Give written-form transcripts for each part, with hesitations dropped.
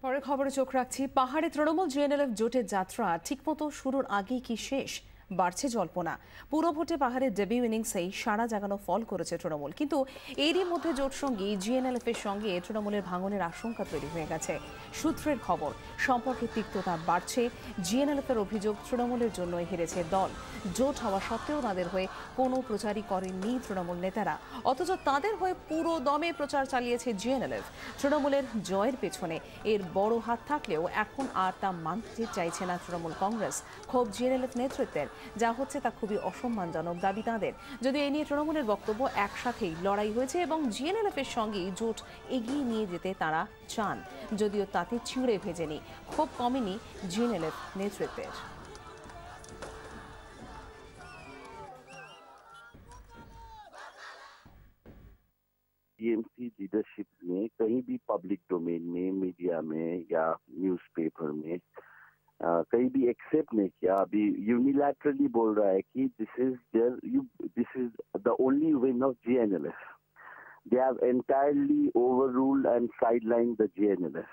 পরের খবরে চোখ রাখছি। পাহাড়ে তৃণমূল জিএনএলএফ জোটের যাত্রা ঠিকমতো শুরুর আগেই কি শেষ? বাড়ছে জল্পনা। পুরো ভোটে পাহাড়ের ডেবিউ ইনিংসেই সাড়া জাগানো ফল করেছে তৃণমূল, কিন্তু এরই মধ্যে জোট সঙ্গী জিএনএলএফ এর সঙ্গে তৃণমূলের ভাঙনের আশঙ্কা তৈরি হয়ে গেছে। সূত্রের খবর, সম্পর্কের তিক্ততা বাড়ছে। জিএনএলএফ এর অভিযোগ, তৃণমূলের জন্য হেরেছে দল। জোট হওয়া সত্ত্বেও তাদের হয়ে কোনো প্রচারই করেননি তৃণমূল নেতারা, অথচ তাদের হয়ে পুরো দমে প্রচার চালিয়েছে জিএনএলএফ। তৃণমূলের জয়ের পেছনে এর বড় হাত থাকলেও এখন আর তা মানতে চাইছে না তৃণমূল কংগ্রেস। ক্ষোভ জিএনএলএফ নেতৃত্বের, যা হচ্ছে তা খুবই অসম্মানজনক দাবি তাদের। যদিও এ নিয়ে তৃণমূলের বক্তব্য, একসাথেই লড়াই হয়েছে এবং জিএনএলএফ এর সঙ্গেই জোট এগিয়ে নিয়ে যেতে তারা চান, যদিও তাতে ছিঁড়ে ভেজেনি। ক্ষোভ কমেনি জিএনএলএফ নেতৃত্বের। टीएमसी लीडरशिप में कहीं भी पब्लिक डोमेन में, मीडिया में या न्यूज़पेपर में कहीं भी एक्सेप्ट नहीं किया। अभी यूनिलैटरली बोल रहा है कि this is the only win of GNLF. They have entirely overruled and sideline the GNLF.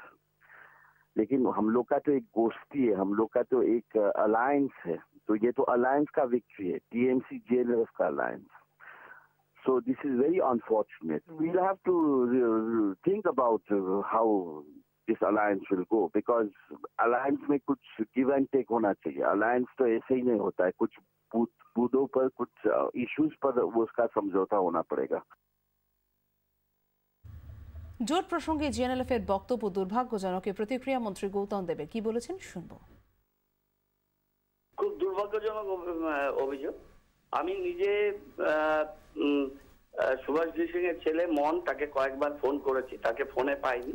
लेकिन हम लोग का तो एक गोष्ठी है, हम लोग का तो एक अलायंस है, तो ये तो अलायंस का विक्ट्री है, टीएमसी जीएनएलएफ का alliance. So this is very unfortunate. We'll have to think about how this alliance will go, because alliance में कुछ give and take होना चाहिए। alliance तो ऐसे ही नहीं होता है, कुछ बूथों पर, कुछ issues पर उसका समझौता होना पड़ेगा। জোট প্রসঙ্গে জিএনএলএফ এর বক্তব্য দুর্ভাগ্যজনক। প্রতিক্রিয়া মন্ত্রী গৌতম দেবের, কি বলেছেন শুনবো। খুব দুর্ভাগ্যজনক অভিযোগ। আমি নিজে সুভাষ সিং এর ছেলে মন, তাকে কয়েকবার ফোন করেছি, তাকে ফোনে পাইনি।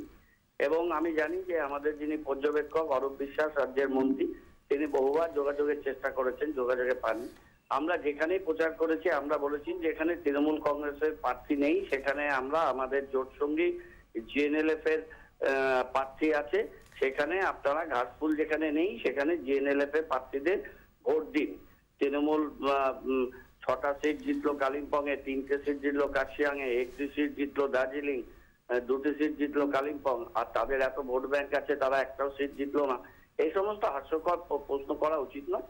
এবং আমি জানি যে আমাদের যিনি পর্যবেক্ষক অরূপ বিশ্বাস, রাজ্যের মন্ত্রী, তিনি বহুবার যোগাযোগের চেষ্টা করেছেন, যোগাযোগে পাননি। আমরা যেখানেই প্রচার করেছি আমরা বলেছি যেখানে তৃণমূল কংগ্রেসের প্রার্থী নেই সেখানে আমরা আমাদের জোট সঙ্গী জিএনএলএফ এর প্রার্থী আছে, সেখানে আপনারা ঘাসফুল যেখানে নেই সেখানে জিএনএলএফ এর প্রার্থীদের ভোট দিন। তৃণমূল 6টা সিট জিতলো কালিম্পং এ, 3টে সিট জিতলো কার্শিয়াং এ, 1টি সিট জিতলো দার্জিলিং, 2টি সিট জিতলো কালিম্পং, আর তাদের এত ভোট ব্যাংক আছে তারা একটাও সিট জিতলো না। এই সমস্ত হাস্যকর প্রশ্ন করা উচিত নয়।